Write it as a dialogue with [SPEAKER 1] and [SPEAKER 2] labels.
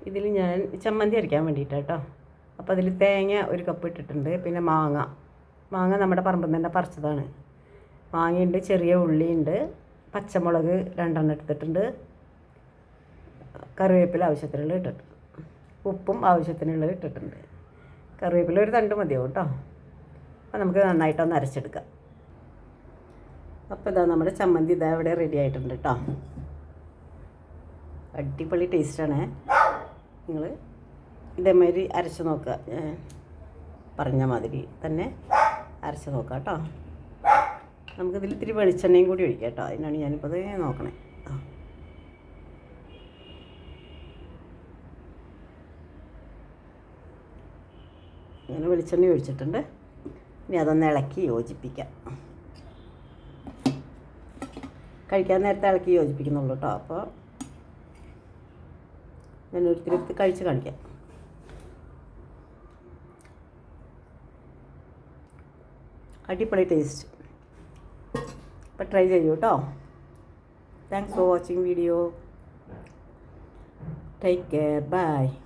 [SPEAKER 1] ഇതിൽ ഞാൻ ചമ്മന്തി അരയ്ക്കാൻ വേണ്ടിയിട്ടാണ് കേട്ടോ. അപ്പോൾ അതിൽ തേങ്ങ 1 കപ്പ് ഇട്ടിട്ടുണ്ട്. പിന്നെ മാങ്ങ നമ്മുടെ പറമ്പിൽ തന്നെ പറിച്ചതാണ്. മാങ്ങയുണ്ട്, ചെറിയ ഉള്ളിയുണ്ട്, പച്ചമുളക് 2 എടുത്തിട്ടുണ്ട്, കറിവേപ്പില ആവശ്യത്തിനുള്ള ഇട്ടിട്ടുണ്ട്, ഉപ്പും ആവശ്യത്തിനുള്ളത് ഇട്ടിട്ടുണ്ട്. കറിവേപ്പില ഒരു തണ്ട് മതിയാവും കേട്ടോ. അപ്പോൾ നമുക്ക് നന്നായിട്ടൊന്ന് അരച്ചെടുക്കാം. അപ്പോൾ ഇതാ നമ്മുടെ ചമ്മന്തി ഇവിടെ റെഡി ആയിട്ടുണ്ട് കേട്ടോ. അടിപൊളി ടേസ്റ്റാണ്. നിങ്ങൾ ഇതേമാതിരി അരച്ച് നോക്കുക, പറഞ്ഞ മാതിരി തന്നെ അരച്ച് നോക്കുക കേട്ടോ. നമുക്കിതിൽ ഇത്തിരി വെളിച്ചെണ്ണയും കൂടി ഒഴിക്കാം കേട്ടോ. അതിനാണ് ഞാനിപ്പോൾ അത് നോക്കണേ. ഞാൻ വെളിച്ചെണ്ണ ഒഴിച്ചിട്ടുണ്ട്. ഇനി അതൊന്ന് ഇളക്കി യോജിപ്പിക്കാം. കഴിക്കാൻ നേരത്തെ ഇളക്കി യോജിപ്പിക്കുന്നുള്ളൂ കേട്ടോ. അപ്പോൾ ഞാൻ ഒരിത്തിരി കഴിച്ച് കാണിക്കാം. അടിപൊളി ടേസ്റ്റ്. അപ്പോൾ ട്രൈ ചെയ്യൂ കേട്ടോ. Thanks for watching video. Take care. By.